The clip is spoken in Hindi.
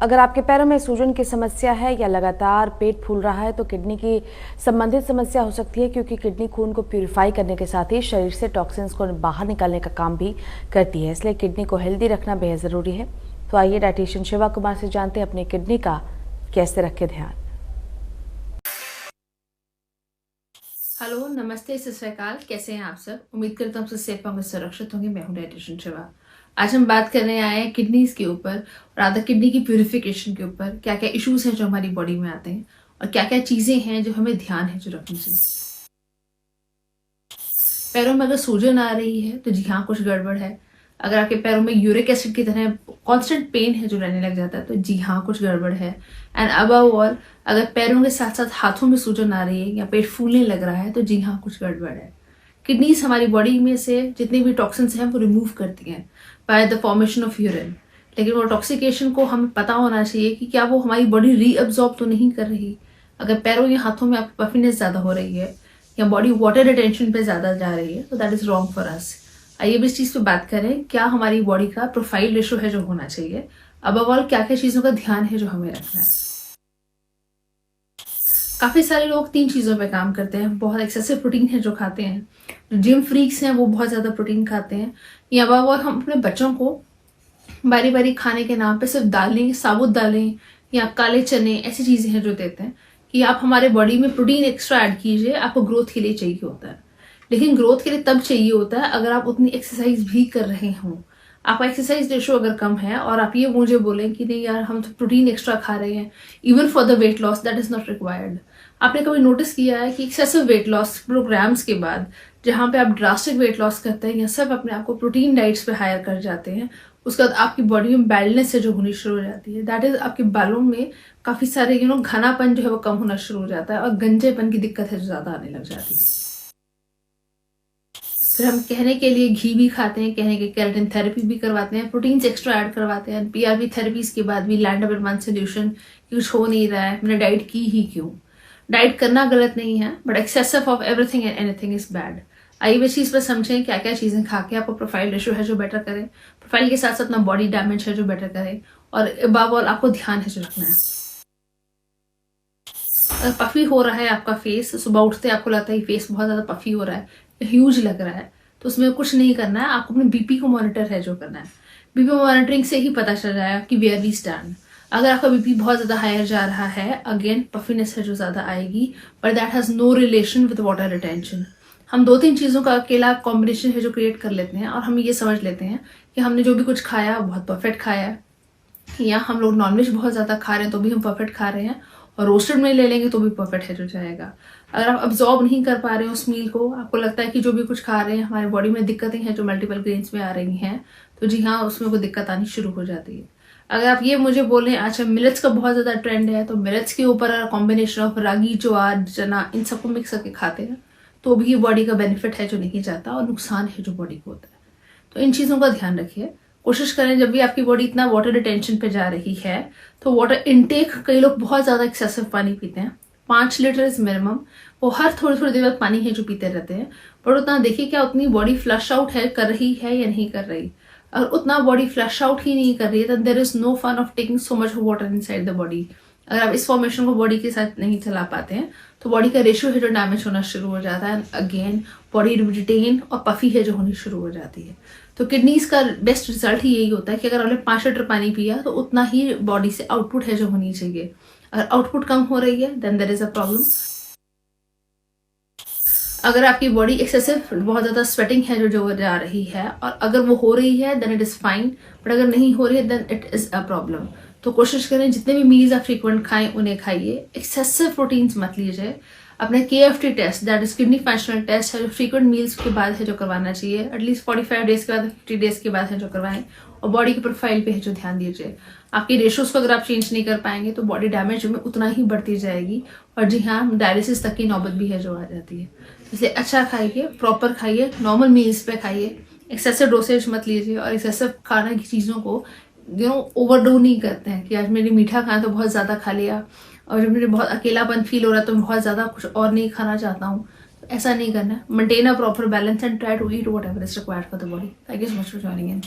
अगर आपके पैरों में सूजन की समस्या है या लगातार पेट फूल रहा है तो किडनी की संबंधित समस्या हो सकती है, क्योंकि किडनी खून को प्यूरिफाई करने के साथ ही शरीर से टॉक्सिन्स को बाहर निकालने का काम भी करती है। इसलिए किडनी को हेल्दी रखना बेहद ज़रूरी है। तो आइए डाइटिशियन शिवा कुमार से जानते हैं अपनी किडनी का कैसे रखें ध्यान। हेलो, नमस्ते, सत श्री अकाल। कैसे हैं आप सब? उम्मीद करता हूँ सब सेफ होंगे, सुरक्षित होंगे। मैं हूँ डाइटिशियन शिवा। आज हम बात करने आए हैं किडनीज के ऊपर और आधा किडनी की प्यूरिफिकेशन के ऊपर। क्या क्या इश्यूज हैं जो हमारी बॉडी में आते हैं और क्या क्या चीजें हैं जो हमें ध्यान है जो रखनी चाहिए। पैरों में अगर सूजन आ रही है तो जी हाँ, कुछ गड़बड़ है। अगर आपके पैरों में यूरिक एसिड की तरह कांस्टेंट पेन है जो रहने लग जाता है तो जी हाँ, कुछ गड़बड़ है। एंड अबव ऑल, अगर पैरों के साथ साथ हाथों में सूजन आ रही है या पेट फूलने लग रहा है तो जी हाँ, कुछ गड़बड़ है। किडनीज हमारी बॉडी में से जितने भी टॉक्सिन्स हैं वो रिमूव करती हैं by the formation of urine. लेकिन वो टॉक्सिकेशन को हमें पता होना चाहिए कि क्या वो हमारी बॉडी रीअब्जॉर्ब तो नहीं कर रही। अगर पैरों या हाथों में आपको पफिनेस ज्यादा हो रही है या बॉडी वाटर रिटेंशन पे ज्यादा जा रही है तो that is wrong for us. आइए इस चीज पे बात करें, क्या हमारी बॉडी का प्रोफाइल रेशो है जो होना चाहिए। अबव ऑल, क्या क्या चीजों का ध्यान है जो हमें रखना है। काफी सारे लोग 3 चीजों पे काम करते हैं। बहुत एक्सेसिव प्रोटीन है जो खाते हैं, जो जिम फ्रीक्स हैं वो बहुत ज्यादा प्रोटीन खाते हैं। या अबव ऑल, हम अपने बच्चों को बारी बारी खाने के नाम पे सिर्फ दालें, साबुत दालें या काले चने ऐसी चीजें हैं जो देते हैं कि आप हमारे बॉडी में प्रोटीन एक्स्ट्रा ऐड कीजिए, आपको ग्रोथ के लिए चाहिए होता है। लेकिन ग्रोथ के लिए तब चाहिए होता है अगर आप उतनी एक्सरसाइज भी कर रहे हों। आपका एक्सरसाइज रेशो अगर कम है और आप ये मुझे बोलें कि नहीं यार, हम तो प्रोटीन एक्स्ट्रा खा रहे हैं even for the weight loss, that is not required. आपने कभी नोटिस किया है कि एक्सेसिव वेट लॉस प्रोग्राम्स के बाद जहां पे आप ड्रास्टिक वेट लॉस करते हैं या सब अपने आप को प्रोटीन डाइट्स पे हायर कर जाते हैं, उसके बाद आपकी बॉडी में बैलनेस है जो होनी शुरू हो जाती है। दैट इज आपके बालों में काफी सारे घनापन जो है वो कम होना शुरू हो जाता है और गंजेपन की दिक्कत है जो ज्यादा आने लग जाती है। फिर हम कहने के लिए घी भी खाते हैं, कहने के केराटिन थेरेपी भी करवाते हैं, प्रोटीन्स एक्स्ट्रा ऐड करवाते हैं। पीआरपी थेरेपीज के बाद भी लैंड अप वन सोल्यूशन कुछ हो नहीं रहा है, मैंने डाइट की ही क्यों। डाइट करना गलत नहीं है, but excessive of everything and anything is bad. आइए इस चीज पर समझें क्या क्या चीजें खा के आपको प्रोफाइल रेशो है जो बेटर करे, प्रोफाइल के साथ साथ अपना बॉडी डैमेज है जो बेटर करे, और अबव ऑल आपको ध्यान है जो रखना है। अगर पफी हो रहा है आपका फेस, सुबह उठते आपको लगता है फेस बहुत ज्यादा पफी हो रहा है, ह्यूज लग रहा है, तो उसमें कुछ नहीं करना है। आपको अपने बीपी को मॉनिटर है जो करना है। बीपी मॉनिटरिंग से ही पता चल जाएगा कि वेयर वी स्टैंड। अगर आपका बीपी बहुत ज्यादा हायर जा रहा है, अगेन पफीनेस है जो ज्यादा आएगी, but that has no relation with water retention. हम 2-3 चीजों का अकेला कॉम्बिनेशन है जो क्रिएट कर लेते हैं और हम ये समझ लेते हैं कि हमने जो भी कुछ खाया बहुत परफेक्ट खाया है, या हम लोग नॉनवेज बहुत ज्यादा खा रहे हैं तो भी हम परफेक्ट खा रहे हैं, और रोस्टेड में ले लेंगे तो भी परफेक्ट है जो जाएगा। अगर आप अब्जॉर्ब नहीं कर पा रहे हो उस मील को, आपको लगता है कि जो भी कुछ खा रहे हैं हमारी बॉडी में दिक्कतें हैं जो मल्टीपल ग्रेन्स में आ रही हैं, तो जी हाँ, उसमें वो दिक्कत आनी शुरू हो जाती है। अगर आप ये मुझे बोलें अच्छा मिलेट्स का बहुत ज्यादा ट्रेंड है, तो मिलेट्स के ऊपर कॉम्बिनेशन ऑफ रागी, ज्वार, चना, इन सबको मिक्स करके खाते हैं तो भी बॉडी का बेनिफिट है जो नहीं जाता और नुकसान है जो बॉडी को होता है। तो इन चीजों का ध्यान रखिए। कोशिश करें जब भी आपकी बॉडी इतना वाटर रिटेंशन पे जा रही है तो वाटर इनटेक, कई लोग बहुत ज्यादा एक्सेसिव पानी पीते हैं, 5 लीटर इज मिनिमम। वो हर थोड़ी थोड़ी देर बाद पानी है जो पीते रहते हैं, पर उतना देखिए क्या उतनी बॉडी फ्लश आउट है कर रही है या नहीं कर रही। अगर उतना बॉडी फ्लश आउट ही नहीं कर रही है, there is no fun of taking so much water inside the body. अगर आप इस फॉर्मेशन को बॉडी के साथ नहीं चला पाते हैं तो बॉडी का रेशियो है जो डैमेज होना शुरू हो जाता है, अगेन बॉडी रिटेन और पफी है जो होनी शुरू हो जाती है। तो किडनीज का बेस्ट रिजल्ट ही यही होता है कि अगर आपने 5 लीटर पानी पिया तो उतना ही बॉडी से आउटपुट है जो होनी चाहिए। अगर आउटपुट कम हो रही है then there is a problem. अगर आपकी बॉडी एक्सेसिव बहुत ज्यादा स्वेटिंग है जो जा रही है, और अगर वो हो रही है then it is fine, but अगर नहीं हो रही है then it is a problem. तो कोशिश करें जितने भी मील्स आप फ्रीक्वेंट खाएं उन्हें खाइए, एक्सेसिव प्रोटीन्स मत लीजिए। अपने KFT test, that is kidney functional test है जो फ्रीक्वेंट मील्स के बाद है जो करवाना चाहिए, एटलीस्ट 45 डेज के बाद, 50 डेज के बाद है जो करवाएं, और बॉडी के प्रोफाइल पे है जो ध्यान दीजिए। आपके रेशोज को अगर आप चेंज नहीं कर पाएंगे तो बॉडी डैमेज में उतना ही बढ़ती जाएगी, और जी हाँ, डायलिसिस तक की नौबत भी है जो आ जाती है। इसलिए अच्छा खाइए, प्रॉपर खाइए, नॉर्मल मील्स पे खाइए, एक्सेसिव डोसेज मत लीजिए, और एक्सेसिव खाने की चीजों को ओवरडो नहीं करते हैं कि आज मैंने मीठा खाया तो बहुत ज्यादा खा लिया, और जब मुझे बहुत अकेलापन फील हो रहा है तो मैं बहुत ज्यादा कुछ और नहीं खाना चाहता हूँ। तो ऐसा नहीं करना है। Maintain a proper balance and try to eat whatever is required for the body. Thank you so much for joining in.